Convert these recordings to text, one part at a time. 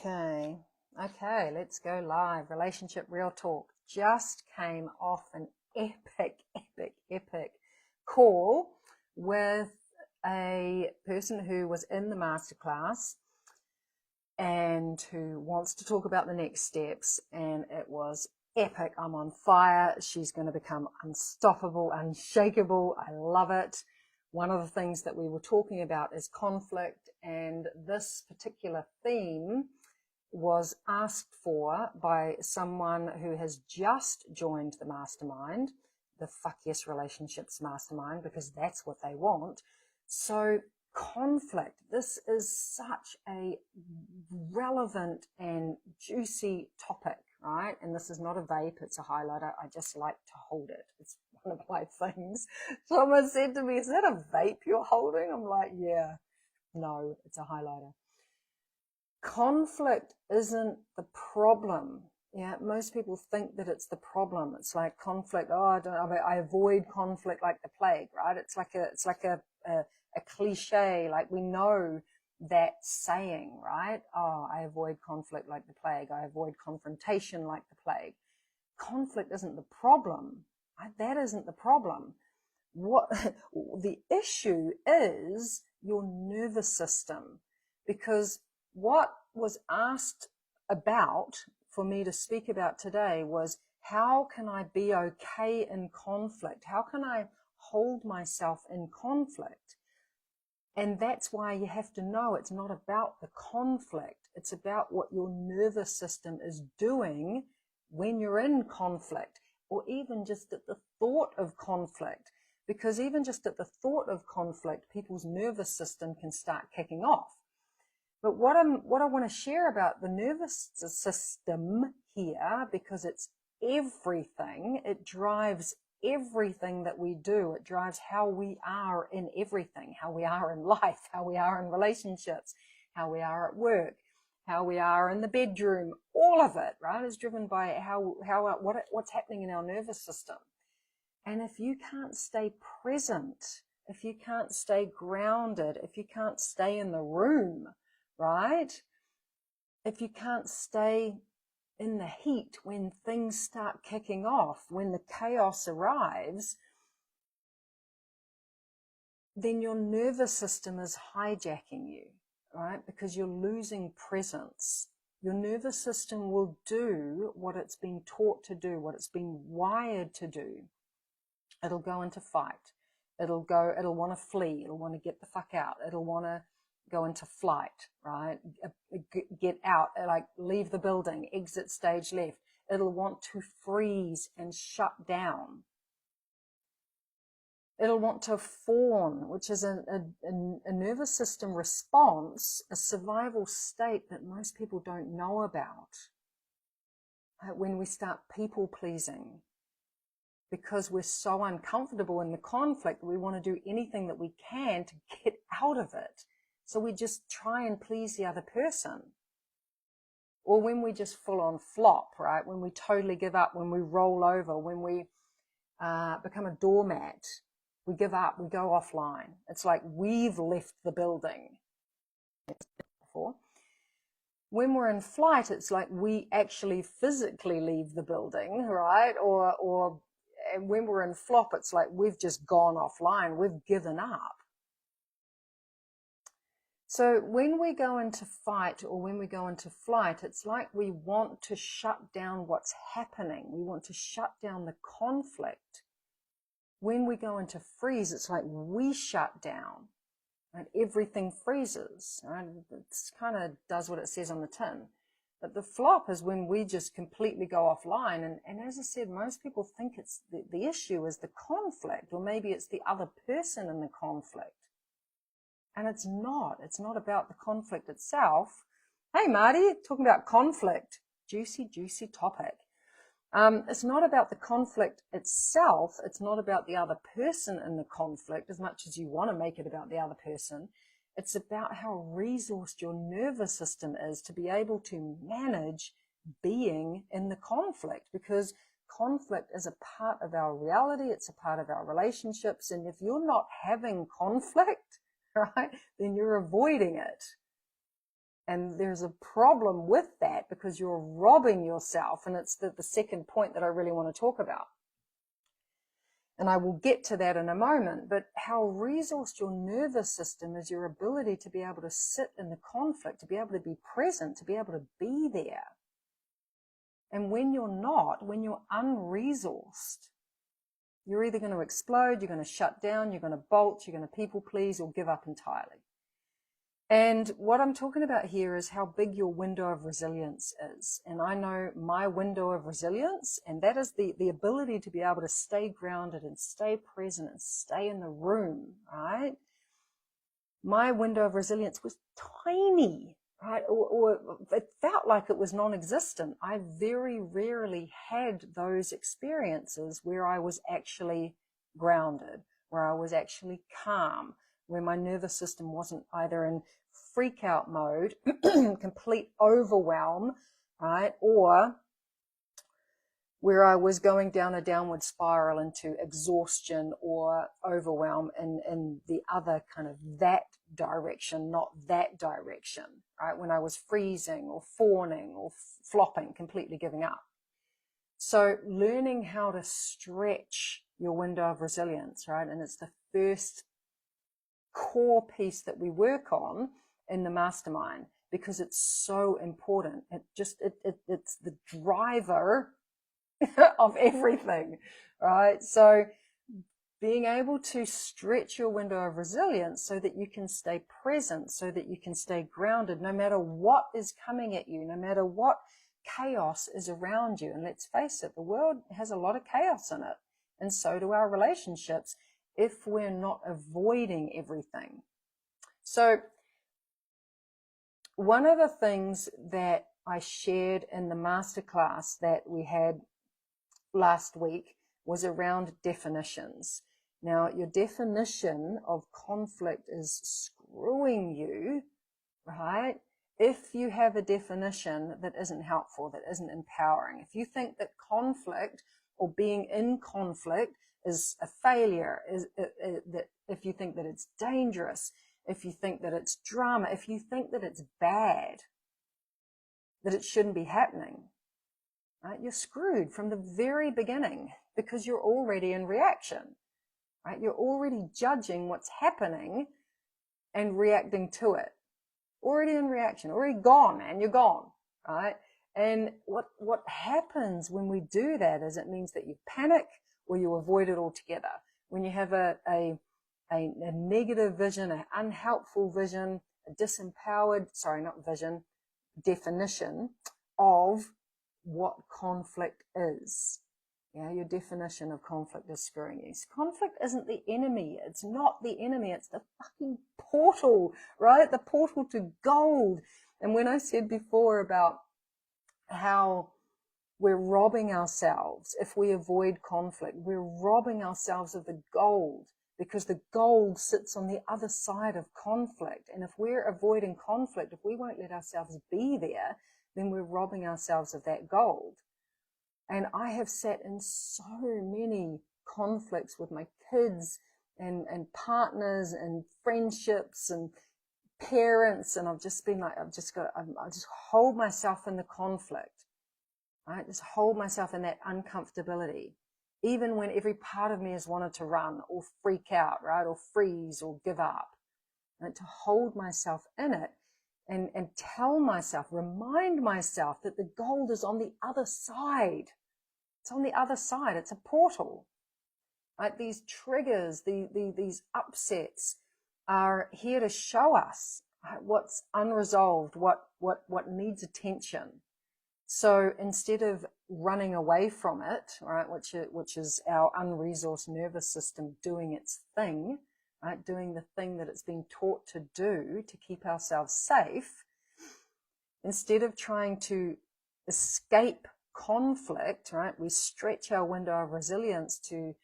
Okay, let's go live. Relationship Real Talk just came off an epic call with a person who was in the masterclass and who wants to talk about the next steps, and it was epic. I'm on fire. She's going to become unstoppable, unshakable. I love it. One of the things that we were talking about is conflict, and this particular theme was asked for by someone who has just joined the mastermind, the Fuck Yes Relationships Mastermind, because that's what they want. So conflict, this is such a relevant and juicy topic, right? And this is not a vape, it's a highlighter. I just like to hold it. It's one of my things. Someone said to me, is that a vape you're holding? I'm like, yeah. No, it's a highlighter. Conflict isn't the problem. Yeah, most people think that it's the problem. It's like conflict. Oh, I avoid conflict like the plague, right? It's like a cliche. Like we know that saying, right? Oh, I avoid conflict like the plague. I avoid confrontation like the plague. Conflict isn't the problem. Right? That isn't the problem. What the issue is your nervous system, because what was asked about for me to speak about today was, how can I be okay in conflict? How can I hold myself in conflict? And that's why you have to know it's not about the conflict. It's about what your nervous system is doing when you're in conflict, or even just at the thought of conflict. Because even just at the thought of conflict, people's nervous system can start kicking off. But what I want to share about the nervous system here, because it's everything, it drives everything that we do. It drives how we are in everything, how we are in life, how we are in relationships, how we are at work, how we are in the bedroom. All of it, right, is driven by what's happening in our nervous system. And if you can't stay present, if you can't stay grounded, if you can't stay in the room, right? If you can't stay in the heat when things start kicking off, when the chaos arrives, then your nervous system is hijacking you, right? Because you're losing presence. Your nervous system will do what it's been taught to do, what it's been wired to do. It'll go into fight. It'll want to flee. It'll want to get the fuck out. It'll want to go into flight, right? Get out, like leave the building, exit stage left. It'll want to freeze and shut down. It'll want to fawn, which is a nervous system response, a survival state that most people don't know about. When we start people pleasing, because we're so uncomfortable in the conflict, we want to do anything that we can to get out of it. So we just try and please the other person. Or when we just full on flop, right? When we totally give up, when we roll over, when we become a doormat, we give up, we go offline. It's like we've left the building. Before. When we're in flight, it's like we actually physically leave the building, right? Or and when we're in flop, it's like we've just gone offline, we've given up. So when we go into fight or when we go into flight, it's like we want to shut down what's happening. We want to shut down the conflict. When we go into freeze, it's like we shut down and everything freezes. Right? It kind of does what it says on the tin. But the flop is when we just completely go offline. And as I said, most people think it's the issue is the conflict, or maybe it's the other person in the conflict. And it's not. It's not about the conflict itself. Hey, Marty, talking about conflict. Juicy, juicy topic. It's not about the conflict itself. It's not about the other person in the conflict, as much as you want to make it about the other person. It's about how resourced your nervous system is to be able to manage being in the conflict, because conflict is a part of our reality. It's a part of our relationships. And if you're not having conflict, right, then you're avoiding it. And there's a problem with that because you're robbing yourself. And it's the second point that I really want to talk about. And I will get to that in a moment. But how resourced your nervous system is your ability to be able to sit in the conflict, to be able to be present, to be able to be there. And when you're not, when you're unresourced, you're either going to explode, you're going to shut down, you're going to bolt, you're going to people please, or give up entirely. And what I'm talking about here is how big your window of resilience is. And I know my window of resilience, and that is the ability to be able to stay grounded and stay present and stay in the room, right? My window of resilience was tiny, right? Or it felt like it was non-existent. I very rarely had those experiences where I was actually grounded, where I was actually calm, where my nervous system wasn't either in freak out mode, complete overwhelm, right? Or where I was going down a downward spiral into exhaustion or overwhelm in the other kind of that direction, not that direction, right? When I was freezing or fawning or flopping, completely giving up. So learning how to stretch your window of resilience, right? And it's the first core piece that we work on in the mastermind because it's so important. It's the driver of everything, right? So being able to stretch your window of resilience so that you can stay present, so that you can stay grounded, no matter what is coming at you, no matter what chaos is around you. And let's face it, the world has a lot of chaos in it. And so do our relationships if we're not avoiding everything. So one of the things that I shared in the masterclass that we had last week was around definitions. Now, your definition of conflict is screwing you, right? If you have a definition that isn't helpful, that isn't empowering, if you think that conflict or being in conflict is a failure, that if you think that it's dangerous, if you think that it's drama, if you think that it's bad, that it shouldn't be happening, right? You're screwed from the very beginning because you're already in reaction, right? You're already judging what's happening and reacting to it. Already in reaction, already gone, man, you're gone, right? And what happens when we do that is it means that you panic or you avoid it altogether. When you have a negative vision, an unhelpful vision, a definition of what conflict is. Yeah, your definition of conflict is screwing you. Conflict isn't the enemy. It's not the enemy. It's the fucking portal, right? The portal to gold. And when I said before about how we're robbing ourselves if we avoid conflict, we're robbing ourselves of the gold because the gold sits on the other side of conflict. And if we're avoiding conflict, if we won't let ourselves be there, then we're robbing ourselves of that gold. And I have sat in so many conflicts with my kids and partners and friendships and parents. And I've just been like, I just hold myself in the conflict, right? Just hold myself in that uncomfortability. Even when every part of me has wanted to run or freak out, right? Or freeze or give up. And to hold myself in it and tell myself, remind myself that the gold is on the other side. It's on the other side. It's a portal. Right? These triggers, these upsets are here to show us, right, what's unresolved, what needs attention. So instead of running away from it, right, which is our unresourced nervous system doing its thing, right, doing the thing that it's been taught to do to keep ourselves safe, instead of trying to escape conflict, right, we stretch our window of resilience to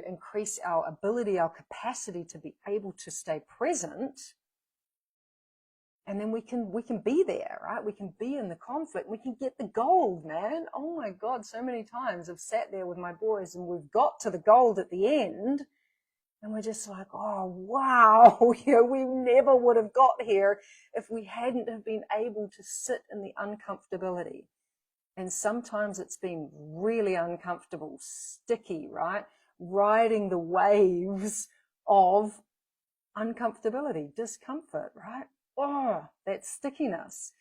increase our ability, our capacity to be able to stay present. And then we can be there, right? We can be in the conflict. We can get the gold, man. Oh my God, so many times I've sat there with my boys and we've got to the gold at the end And we're just like, oh, wow, we never would have got here if we hadn't have been able to sit in the uncomfortability. And sometimes it's been really uncomfortable, sticky, right? Riding the waves of uncomfortability, discomfort, right? Oh, that stickiness.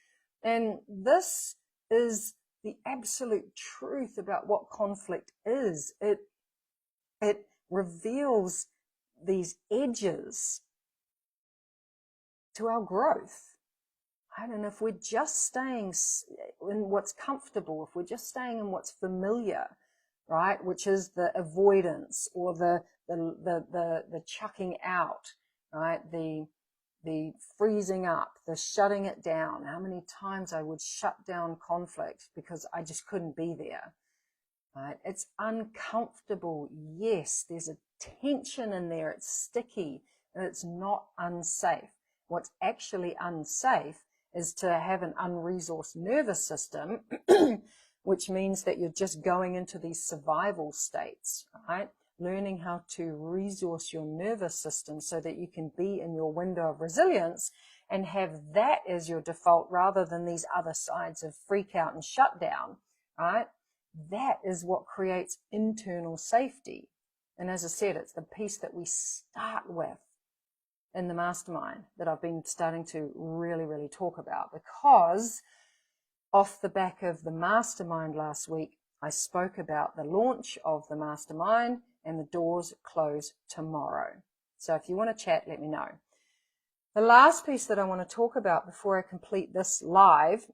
And this is the absolute truth about what conflict is. It reveals these edges to our growth. Right? And if we're just staying in what's comfortable, if we're just staying in what's familiar, right, which is the avoidance or the chucking out, right, the freezing up, the shutting it down. How many times I would shut down conflict because I just couldn't be there. Right? It's uncomfortable. Yes, there's a tension in there. It's sticky and it's not unsafe. What's actually unsafe is to have an unresourced nervous system, which means that you're just going into these survival states, right? Learning how to resource your nervous system so that you can be in your window of resilience and have that as your default rather than these other sides of freak out and shutdown, right? That is what creates internal safety. And as I said, it's the piece that we start with in the mastermind that I've been starting to really, really talk about, because off the back of the mastermind last week, I spoke about the launch of the mastermind and the doors close tomorrow. So if you want to chat, let me know. The last piece that I want to talk about before I complete this live,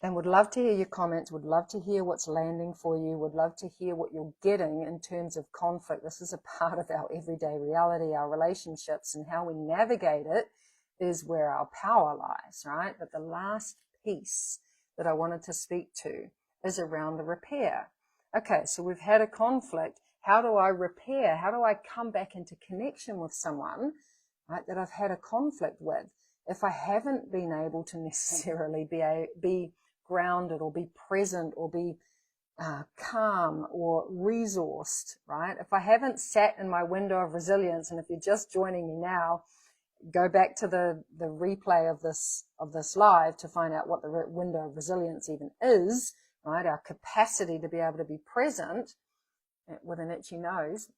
and would love to hear your comments, would love to hear what's landing for you, would love to hear what you're getting in terms of conflict. This is a part of our everyday reality, our relationships, and how we navigate it is where our power lies, right? But the last piece that I wanted to speak to is around the repair. Okay, so we've had a conflict. How do I repair? How do I come back into connection with someone, right, that I've had a conflict with? If I haven't been able to necessarily be grounded or be present or be calm or resourced, right? If I haven't sat in my window of resilience, and if you're just joining me now, go back to the replay of this live to find out what the window of resilience even is, right? Our capacity to be able to be present with an itchy nose.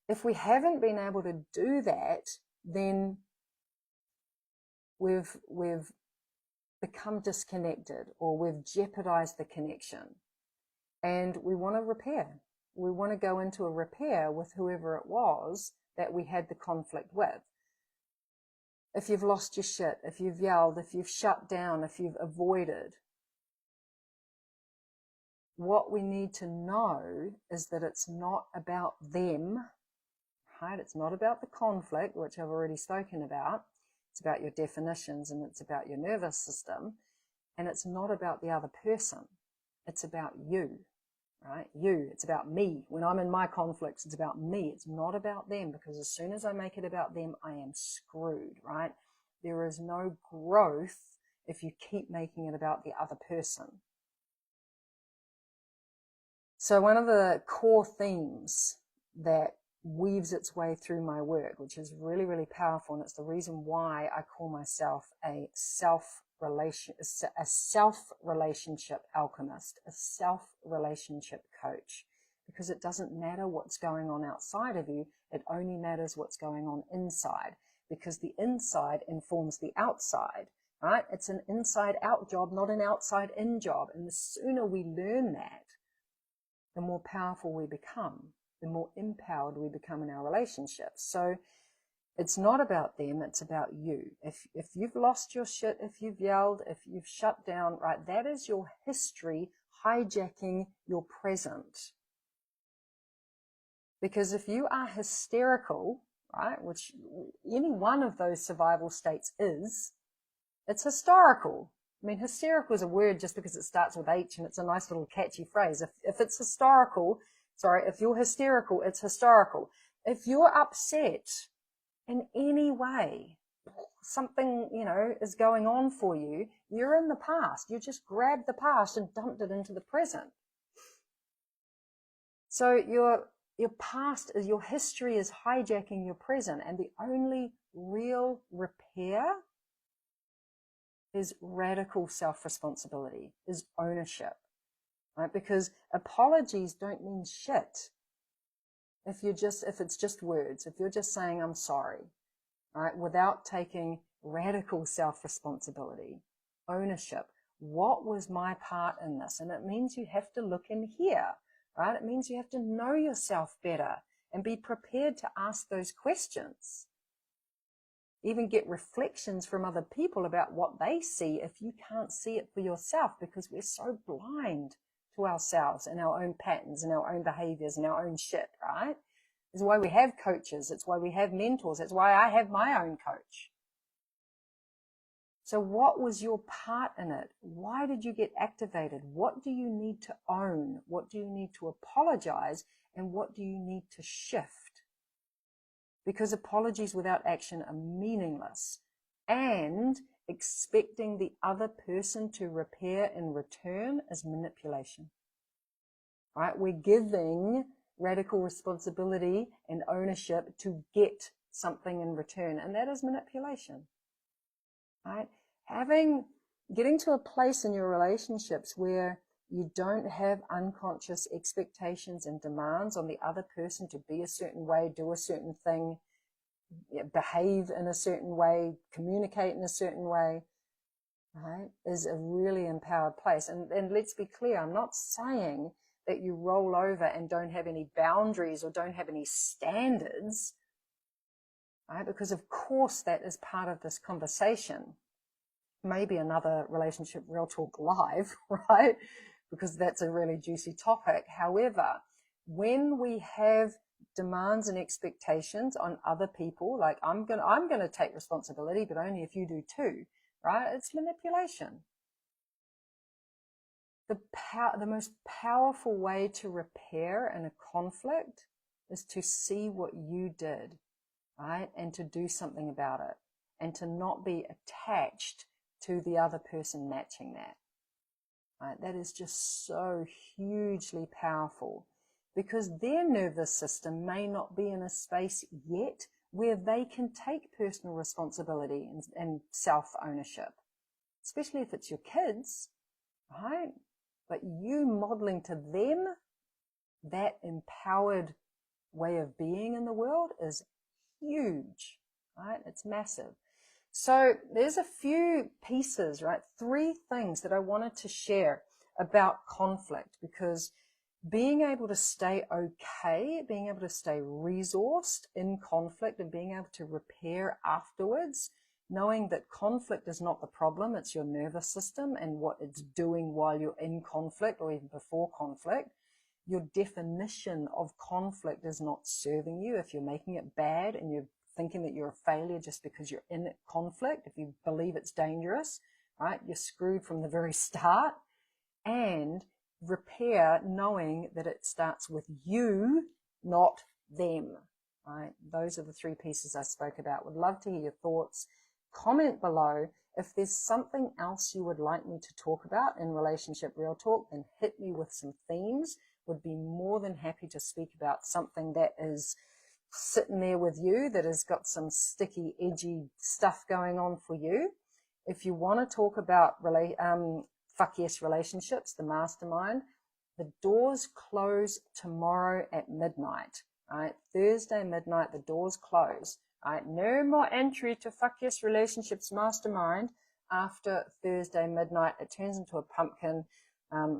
If we haven't been able to do that, then we've become disconnected, or we've jeopardized the connection, and we want to repair. We want to go into a repair with whoever it was that we had the conflict with. If you've lost your shit, if you've yelled, if you've shut down, if you've avoided, what we need to know is that it's not about them, right? It's not about the conflict, which I've already spoken about. It's about your definitions and it's about your nervous system. And it's not about the other person. It's about you, right? You, it's about me. When I'm in my conflicts, it's about me. It's not about them, because as soon as I make it about them, I am screwed, right? There is no growth if you keep making it about the other person. So one of the core themes that weaves its way through my work, which is really, really powerful, and it's the reason why I call myself a self-relationship alchemist, a self-relationship coach, because it doesn't matter what's going on outside of you, it only matters what's going on inside, because the inside informs the outside, right? It's an inside-out job, not an outside-in job, and the sooner we learn that, the more powerful we become, the more empowered we become in our relationships. So it's not about them, it's about you. If you've lost your shit, if you've yelled, if you've shut down, right, that is your history hijacking your present. Because if you are hysterical, right, which any one of those survival states is, it's historical. I mean, hysterical is a word just because it starts with H and it's a nice little catchy phrase. If it's historical, if you're hysterical, it's historical. If you're upset in any way, something, is going on for you, you're in the past. You just grabbed the past and dumped it into the present. So you're Your past is, your history is hijacking your present, and the only real repair is radical self-responsibility, is ownership, right? Because apologies don't mean shit if it's just words, if you're just saying I'm sorry, right, without taking radical self-responsibility, ownership. What was my part in this? And it means you have to look in here, right? It means you have to know yourself better and be prepared to ask those questions. Even get reflections from other people about what they see if you can't see it for yourself, because we're so blind to ourselves and our own patterns and our own behaviors and our own shit, right? It's why we have coaches. It's why we have mentors. It's why I have my own coach. So what was your part in it? Why did you get activated? What do you need to own? What do you need to apologize? And what do you need to shift? Because apologies without action are meaningless. And expecting the other person to repair in return is manipulation. Right? We're giving radical responsibility and ownership to get something in return, and that is manipulation. Right? Getting to a place in your relationships where you don't have unconscious expectations and demands on the other person to be a certain way, do a certain thing, behave in a certain way, communicate in a certain way, right, is a really empowered place. And let's be clear, I'm not saying that you roll over and don't have any boundaries or don't have any standards, right? Because of course that is part of this conversation. Maybe another Relationship Real Talk live, right? Because that's a really juicy topic. However, when we have demands and expectations on other people, like I'm gonna take responsibility, but only if you do too, right? It's manipulation. The most powerful way to repair in a conflict is to see what you did, right? And to do something about it, and to not be attached to the other person matching that. Right? That is just so hugely powerful, because their nervous system may not be in a space yet where they can take personal responsibility and self-ownership, especially if it's your kids, right? But you modeling to them that empowered way of being in the world is huge, right? It's massive. So there's a few pieces, right? 3 things that I wanted to share about conflict, because being able to stay okay, being able to stay resourced in conflict, and being able to repair afterwards, knowing that conflict is not the problem, it's your nervous system and what it's doing while you're in conflict or even before conflict. Your definition of conflict is not serving you. If you're making it bad and you're thinking that you're a failure just because you're in conflict, if you believe it's dangerous, right, you're screwed from the very start. And repair, knowing that it starts with you, not them, right? Those are the 3 pieces I spoke about. Would love to hear your thoughts. Comment below. If there's something else you would like me to talk about in Relationship Real Talk, then hit me with some themes. Would be more than happy to speak about something that is sitting there with you, that has got some sticky, edgy stuff going on for you. If you want to talk about Fuck Yes Relationships, the mastermind, the doors close tomorrow at midnight, right? Thursday midnight, the doors close, right? No more entry to Fuck Yes Relationships mastermind after Thursday midnight. It turns into a pumpkin.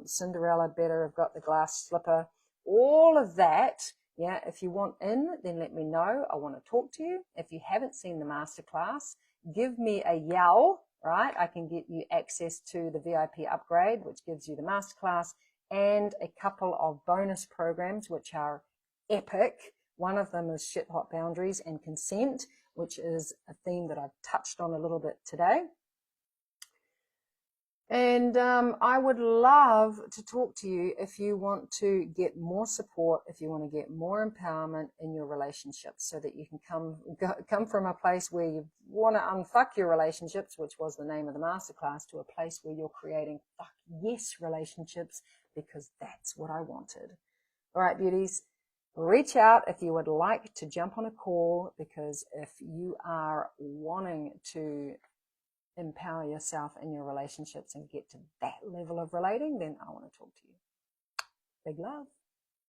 Cinderella better have got the glass slipper, all of that. Yeah, if you want in, then let me know. I want to talk to you. If you haven't seen the masterclass, give me a yell, right? I can get you access to the VIP upgrade, which gives you the masterclass and a couple of bonus programs, which are epic. One of them is Shit Hot Boundaries and Consent, which is a theme that I've touched on a little bit today. And I would love to talk to you if you want to get more support, if you want to get more empowerment in your relationships, so that you can come from a place where you want to unfuck your relationships, which was the name of the masterclass, to a place where you're creating fuck yes relationships, because that's what I wanted. All right, beauties. reach out if you would like to jump on a call, because if you are wanting to empower yourself in your relationships and get to that level of relating, then I want to talk to you. Big love.